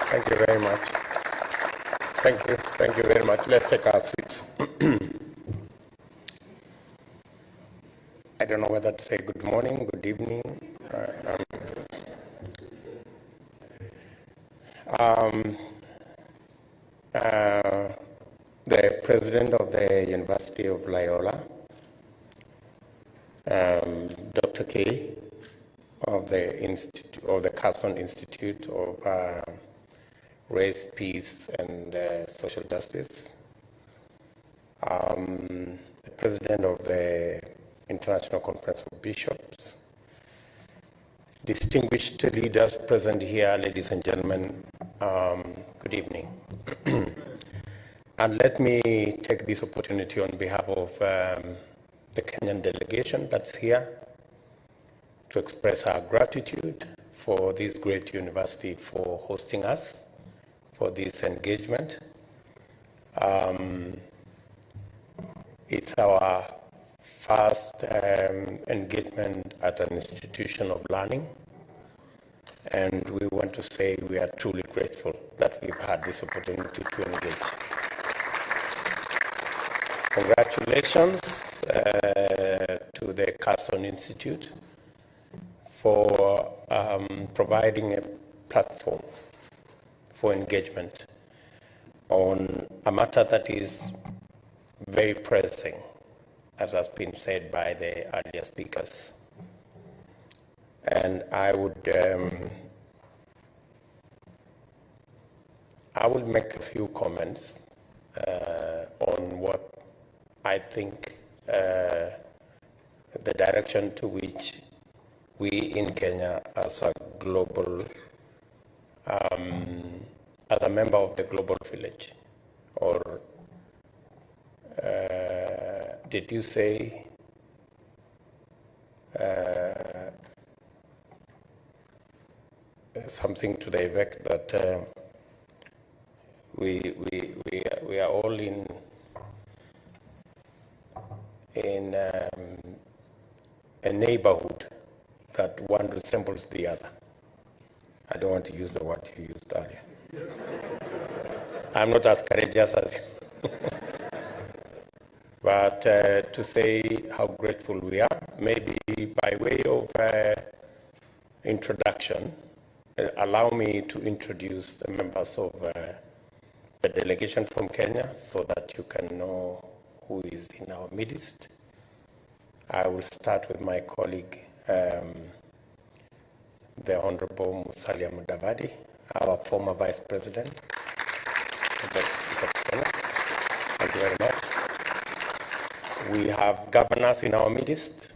Thank you very much. Thank you very much. Let's take our seats. I don't know whether to say good morning, good evening. The president of the University of Loyola, Dr. K, of the Carson Institute of Race, Peace, and Social Justice, the president of the International Conference of Bishops, distinguished leaders present here, ladies and gentlemen, good evening. And let me take this opportunity on behalf of the Kenyan delegation that's here to express our gratitude for this great university for hosting us for this engagement. It's our first engagement at an institution of learning, and we want to say we are truly grateful that we've had this opportunity to engage. Congratulations to the Carson Institute for providing a platform for engagement on a matter that is very pressing, as has been said by the earlier speakers. And I would make a few comments on what I think the direction to which we in Kenya as a global, as a member of the global village, or did you say something to the effect that we are all in a neighborhood that one resembles the other? I don't want to use the word you used earlier. I'm not as courageous as you. But to say how grateful we are, maybe by way of introduction, allow me to introduce the members of the delegation from Kenya so that you can know who is in our midst. I will start with my colleague, the Honorable Musalia Mudavadi, our former Vice President of Kenya. Thank you very much. We have governors in our midst,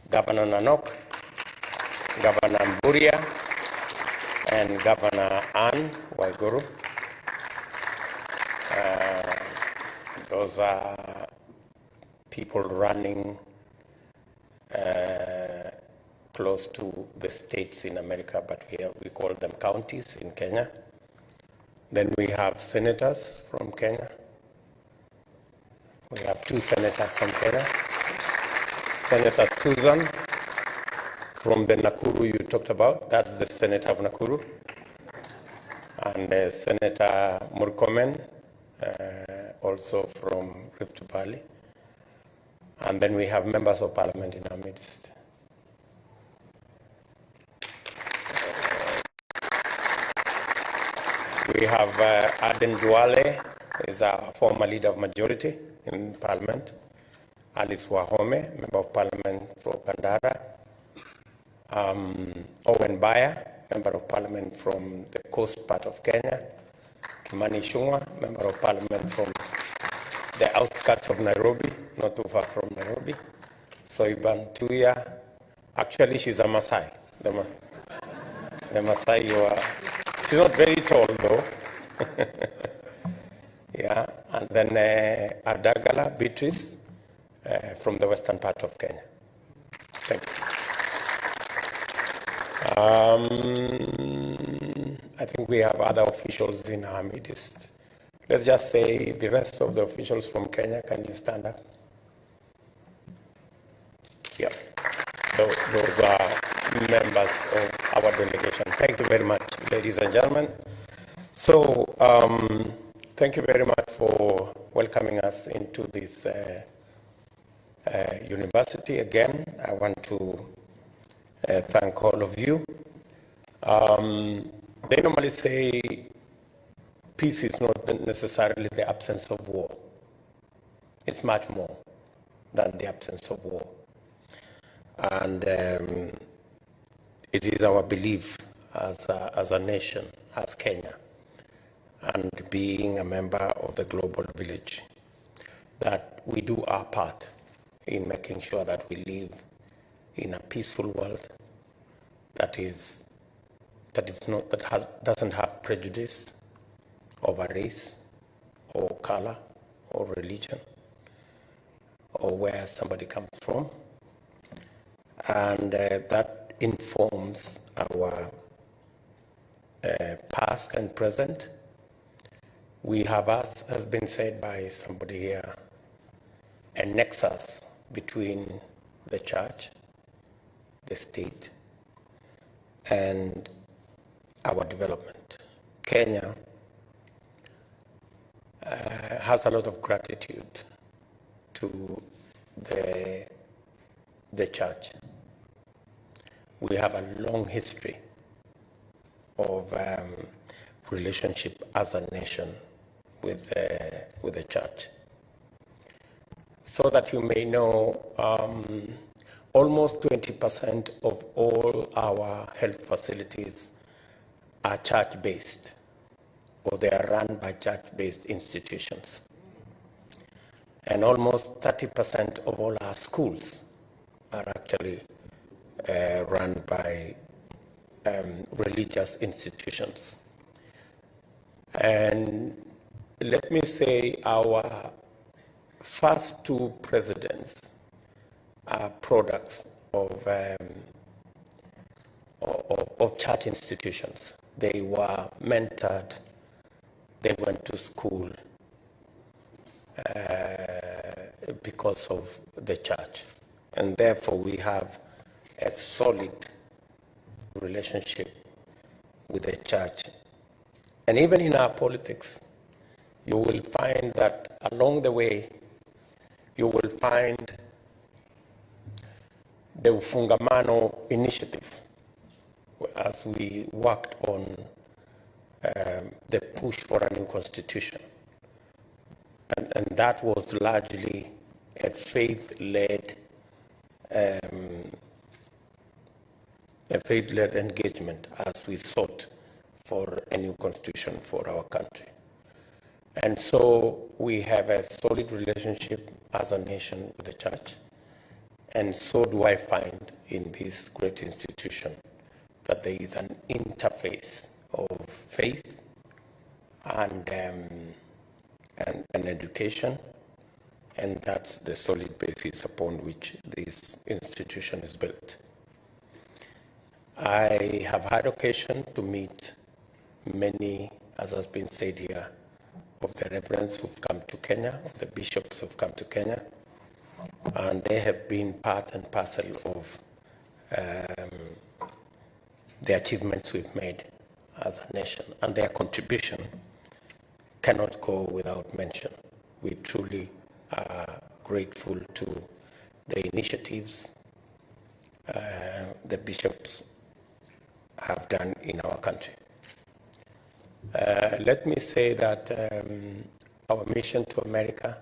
Governor Nanok, Governor Mburia, and Governor Ann Waiguru. Those are people running close to the states in America, but we call them counties in Kenya. Then we have senators from Kenya. We have two senators from Kenya. Senator Susan from the Nakuru you talked about, that's the Senator of Nakuru. And Senator Murkomen, also from Rift Valley. And then we have members of parliament in our midst. We have Aden Duale, is a former leader of majority in parliament. Alice Wahome, member of parliament for Kandara. Owen Baya, member of parliament from the coast part of Kenya. Kimani Ichung'wah, member of parliament from the outskirts of Nairobi, not too far from Nairobi. Soiban Tuya, actually she's a Maasai. The Maasai, she's not very tall though. Yeah, and then Adagala Beatrice from the western part of Kenya. Thank you. I think we have other officials in our midst. Let's just say the rest of the officials from Kenya, can you stand up? Yeah, those are members of our delegation. Thank you very much, ladies and gentlemen. So, thank you very much for welcoming us into this university. Again, I want to thank all of you. They normally say peace is not necessarily the absence of war. It's much more than the absence of war. And it is our belief as a nation, as Kenya, and being a member of the global village, that we do our part in making sure that we live in a peaceful world doesn't have prejudice over race or color or religion or where somebody comes from. And that informs our past and present. We have, as has been said by somebody here, a nexus between the church, the state, and our development. Kenya has a lot of gratitude to the church. We have a long history of relationship as a nation with the church. So that you may know, almost 20% of all our health facilities are church-based, or they are run by church-based institutions. And almost 30% of all our schools are actually run by religious institutions. And let me say our first two presidents are products of church institutions. They were mentored, they went to school because of the church. And therefore we have a solid relationship with the church. And even in our politics, you will find that along the way, you will find the Ufungamano initiative as we worked on the push for a new constitution. And that was largely a faith-led engagement as we sought for a new constitution for our country. And so we have a solid relationship as a nation with the church. And so do I find in this great institution that there is an interface of faith and education, and that's the solid basis upon which this institution is built. I have had occasion to meet many, as has been said here, of the reverends who've come to Kenya, of the bishops who've come to Kenya, and they have been part and parcel of the achievements we've made as a nation, and their contribution cannot go without mention. We truly are grateful to the initiatives the bishops have done in our country. Let me say that our mission to America,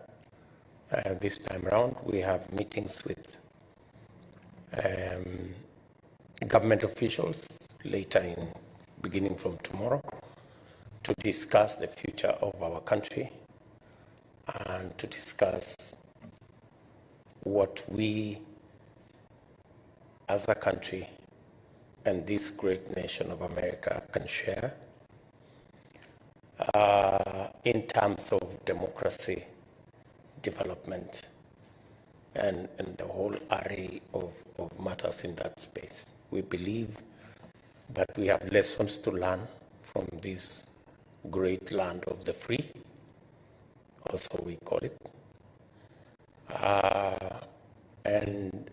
this time around, we have meetings with government officials later beginning from tomorrow, to discuss the future of our country and to discuss what we as a country and this great nation of America can share in terms of democracy, development, and the whole array of matters in that space. We believe that we have lessons to learn from this great land of the free, also we call it. And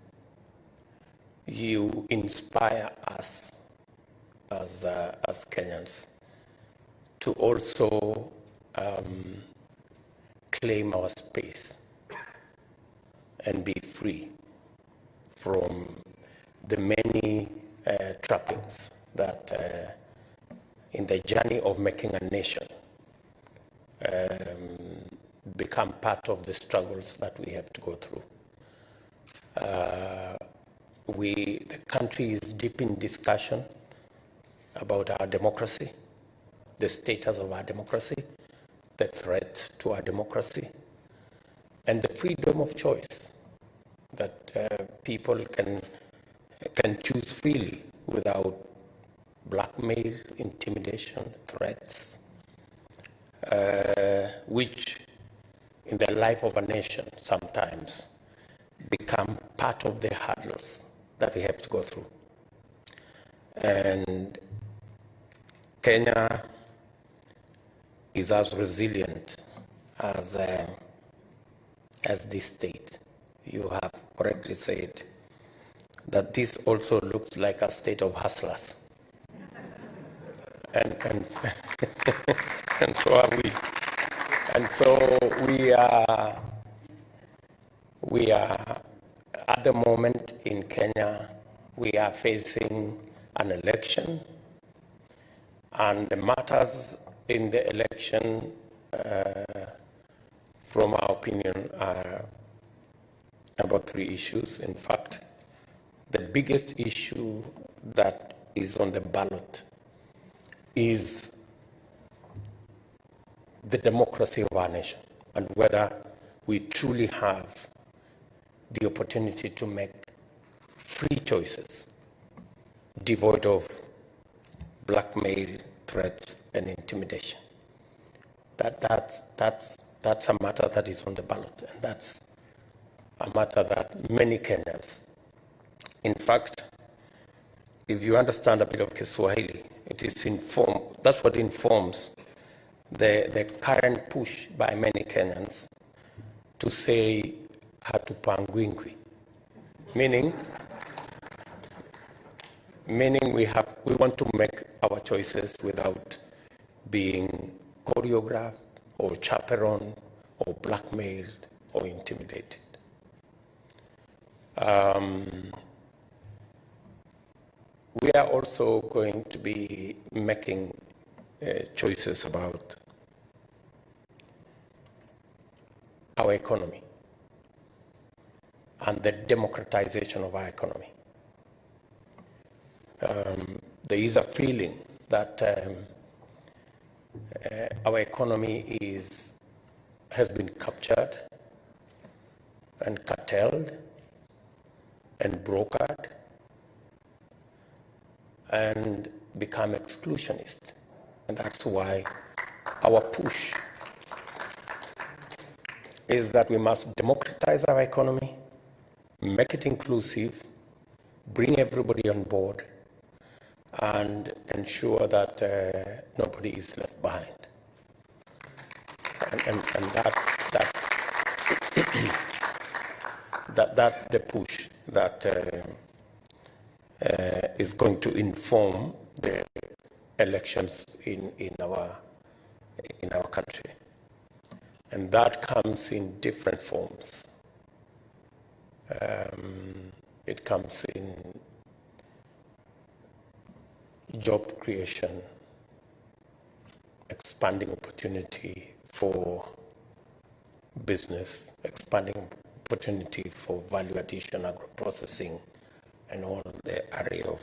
you inspire us as Kenyans to also claim our space and be free from the many trappings that in the journey of making a nation become part of the struggles that we have to go through. The country is deep in discussion about our democracy, the status of our democracy, the threat to our democracy, and the freedom of choice that people can choose freely without blackmail, intimidation, threats, which in the life of a nation sometimes become part of the hurdles that we have to go through. And Kenya is as resilient as this state. You have correctly said that this also looks like a state of hustlers. And and so are we. And so we are at the moment in Kenya, we are facing an election, and the matters in the election, from our opinion, are about 3 issues. In fact, the biggest issue that is on the ballot is the democracy of our nation and whether we truly have the opportunity to make free choices devoid of blackmail, threats, and intimidation. That's a matter that is on the ballot, and that's a matter that many Kenyans, in fact, if you understand a bit of Kiswahili, that's what informs the current push by many Kenyans to say hatupangwingwi, meaning we want to make our choices without being choreographed or chaperoned or blackmailed or intimidated. We are also going to be making choices about our economy and the democratization of our economy. There is a feeling that our economy has been captured and curtailed and brokered and become exclusionist. And that's why our push is that we must democratize our economy, make it inclusive, bring everybody on board, and ensure that nobody is left behind. And that's the push that is going to inform the elections in our country. And that comes in different forms. It comes in job creation, expanding opportunity for business, expanding opportunity for value addition, agro-processing, and all the array of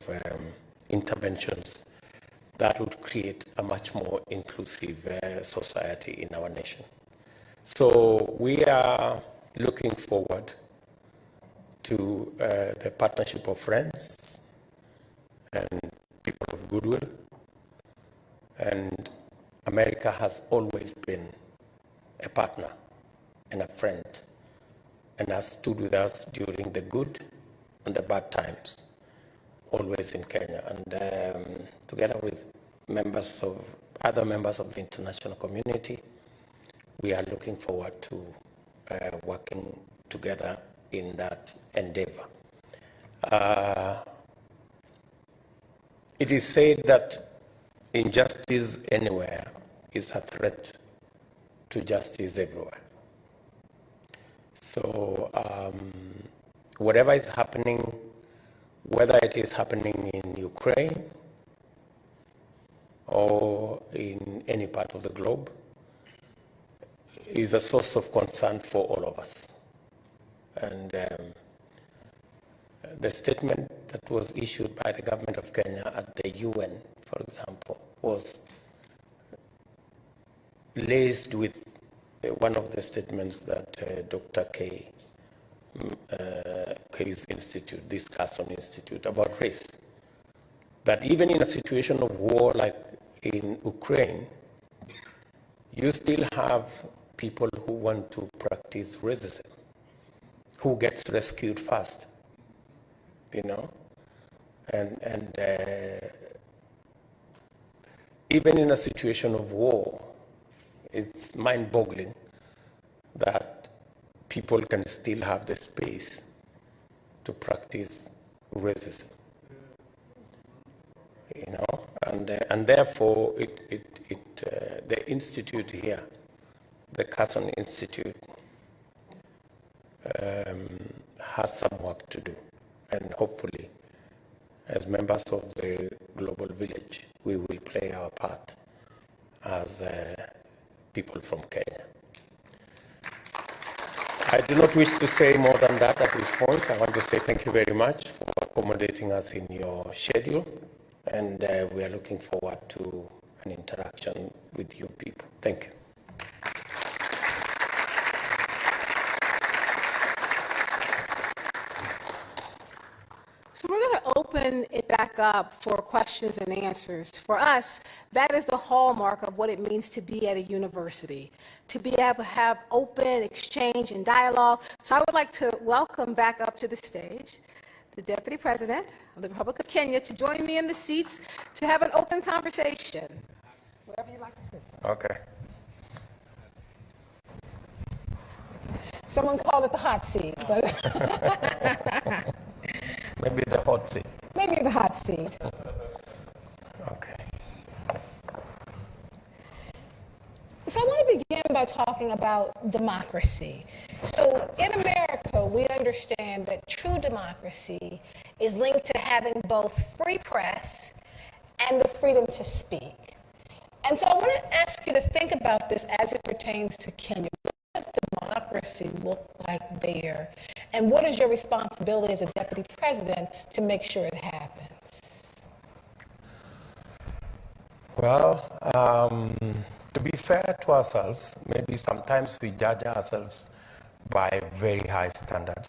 interventions that would create a much more inclusive society in our nation. So we are looking forward to the partnership of friends and people of goodwill. And America has always been a partner and a friend and has stood with us during the good and the bad times, always in Kenya. And together with other members of the international community, we are looking forward to working together in that endeavor. It is said that injustice anywhere is a threat to justice everywhere. So whatever is happening, whether it is happening in Ukraine or in any part of the globe, is a source of concern for all of us. And the statement that was issued by the government of Kenya at the UN, for example, was laced with one of the statements that Dr. K's institute, this Carson Institute, about race. That even in a situation of war like in Ukraine, you still have people who want to practice racism, who gets rescued first, you know? And even in a situation of war, it's mind-boggling that people can still have the space to practice racism, you know, and therefore the institute here, the Carson Institute, has some work to do, and hopefully, as members of the global village, we will play our part as people from Kenya. I do not wish to say more than that at this point. I want to say thank you very much for accommodating us in your schedule, and we are looking forward to an interaction with you people. Thank you. So we're going to open it back up for questions and answers. For us, that is the hallmark of what it means to be at a university, to be able to have open exchange and dialogue. So I would like to welcome back up to the stage the Deputy President of the Republic of Kenya to join me in the seats to have an open conversation. Wherever you'd like to sit. Okay. Someone called it the hot seat, but Maybe the hot seat. maybe the hot seat. Okay. So I want to begin by talking about democracy. So in America, we understand that true democracy is linked to having both free press and the freedom to speak. And so I want to ask you to think about this as it pertains to Kenya. What does democracy look like there? And what is your responsibility as a deputy president to make sure it happens? Well, to be fair to ourselves, maybe sometimes we judge ourselves by very high standards